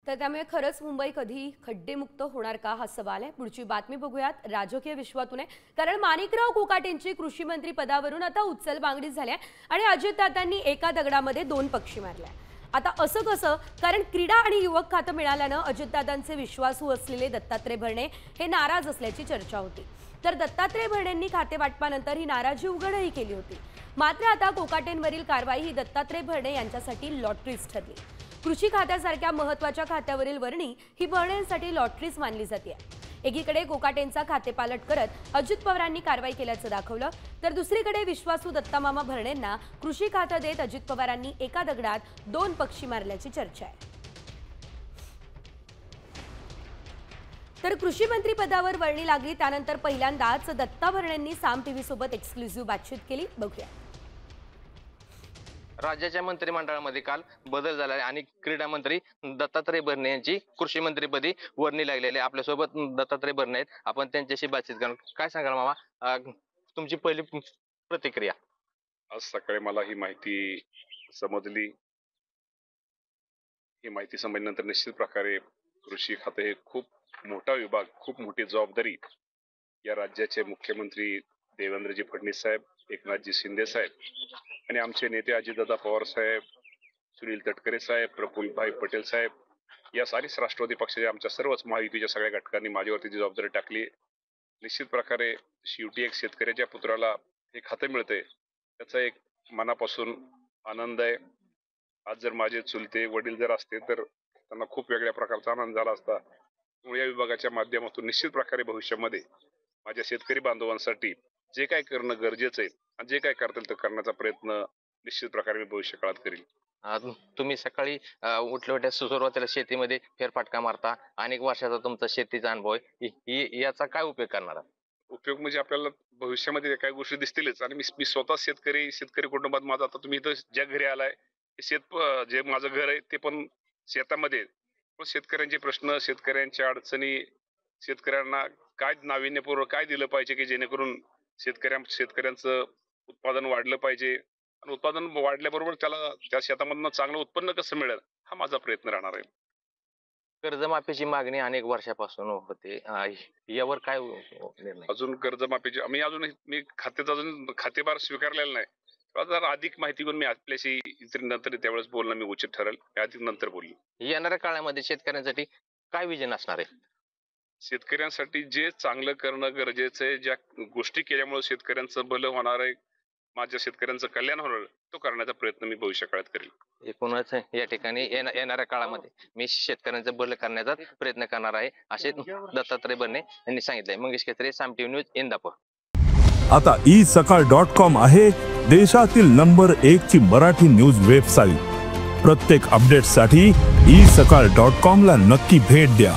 तर त्यामुळे खरंच मुंबई कधी खड्डेमुक्त होणार का हा सवाल आहे। पुढची बातमी बघूयात राजकीय विश्वातून आहे, कारण माणिकराव कोकाटेंची कृषी मंत्री पदावरून आता उचलबांगडी झाली आहे आणि अजितदादांनी एका दगडामध्ये दोन पक्षी मारले। आता असं कसं, कारण क्रीडा आणि युवक खातं मिळाल्यानं अजितदादांचे विश्वासू असलेले दत्तात्रय भरणे हे नाराज असल्याची चर्चा होती। तर दत्तात्रय भरणेंनी खाते वाटपानंतर ही नाराजी उघडही केली होती। मात्र आता कोकाटेंवरील कारवाई ही दत्तात्रय भरणे यांच्यासाठी लॉटरीच ठरली। कृषी खात्यासारख्या महत्त्वाच्या खात्यावरील वर्णी ही भरणेंसाठी लॉटरीच मानली जाते। एकीकडे कोकाटेंचा खातेपालट करत अजित पवारांनी कारवाई केल्याचं दाखवलं, तर दुसरीकडे विश्वासू दत्तामामा भरणेंना कृषी खातं देत अजित पवारांनी एका दगडात दोन पक्षी मारल्याची चर्चा आहे। तर कृषी मंत्री पदावर वर्णी लागली त्यानंतर पहिल्यांदाच दत्ता भरणेंनी साम टीव्ही सोबत एक्सक्लुझिव्ह बातचीत केली। बघूया। राज्याच्या मंत्रिमंडळामध्ये काल बदल झाला आणि क्रीडा मंत्री दत्तात्रय भरणे यांची कृषी मंत्रीपदी वर्णी लागलेली आहे। आपल्यासोबत दत्तात्रय भरणे आहेत, आपण त्यांच्याशी बातचीत करू। काय सांगाल मामा, तुमची पहिली प्रतिक्रिया? आज सकाळी मला ही माहिती समजली। ही माहिती समजल्यानंतर निश्चित प्रकारे कृषी खाते हे खूप मोठा विभाग, खूप मोठी जबाबदारी या राज्याचे मुख्यमंत्री देवेंद्रजी फडणवीस साहेब, एकनाथजी शिंदे साहेब आणि आमचे नेते अजितदादा पवार साहेब, सुनील तटकरे साहेब, प्रफुल्लभाई पटेल साहेब, या सारीच राष्ट्रवादी पक्षाच्या आमच्या सर्वच महायुतीच्या सगळ्या घटकांनी माझ्यावरती जबाबदारी टाकली। निश्चित प्रकारे शेवटी एक शेतकऱ्याच्या पुत्राला हे खातं मिळते, त्याचा एक मनापासून आनंद आहे। आज जर माझे चुलते वडील जर असते तर त्यांना खूप वेगळ्या प्रकारचा आनंद झाला असता। या विभागाच्या माध्यमातून निश्चित प्रकारे भविष्यामध्ये माझ्या शेतकरी बांधवांसाठी जे काय करणं गरजेचं आहे आणि जे काय करता येईल ते करण्याचा प्रयत्न निश्चित प्रकारे मी भविष्य काळात करेल। तुम्ही सकाळी उठल्या सुरुवातीला शेतीमध्ये फेरफटका मारता, अनेक वर्षाचा तुमचा शेतीचा अनुभव आहे, याचा काय उपयोग करणार? उपयोग म्हणजे आपल्याला भविष्यामध्ये काही गोष्टी दिसतीलच आणि मी स्वतः शेतकरी कुटुंबात माझा, आता तुम्ही इथं ज्या घरी आलाय जे माझं घर आहे ते पण शेतामध्ये, पण शेतकऱ्यांचे प्रश्न, शेतकऱ्यांच्या अडचणी, शेतकऱ्यांना काय नाविन्यपूर्व काय दिलं पाहिजे की जेणेकरून शेतकऱ्यांचं उत्पादन वाढलं पाहिजे आणि उत्पादन वाढल्याबरोबर त्याला त्या शेतामधनं चांगलं उत्पन्न कसं मिळेल हा माझा प्रयत्न राहणार आहे। कर्जमाफीची मागणी अनेक वर्षापासून होते, यावर काय निर्णय? अजून कर्जमाफीची मी खातेभार स्वीकारलेला नाही। जर अधिक माहिती घेऊन मी आपल्याशी नंतर त्यावेळेस बोलणं मी उचित ठरेल, अधिक नंतर बोलू। येणाऱ्या काळामध्ये शेतकऱ्यांसाठी काय विजन असणार आहे? शेतकऱ्यांसाठी जे चांगलं करणं गरजेचं आहे, ज्या गोष्टी केल्यामुळे शेतकऱ्यांचं भलं होणार आहे, माझ्या शेतकऱ्यांचं कल्याण होणार, तो करण्याचा प्रयत्न मी भविष्य काळात करेल। एकूणच या ठिकाणी येणाऱ्या काळामध्ये मी शेतकऱ्यांचं भलं करण्याचा प्रयत्न करणार आहे, असे दत्तात्रय भरणे यांनी सांगितले। मंगेश केसरे, साम टीव्ही न्यूज, इंदापूर। आता isakal.com आहे देशातील नंबर 1 ची मराठी न्यूज वेबसाईट। प्रत्येक अपडेटसाठी isakal.com ला नक्की भेट द्या।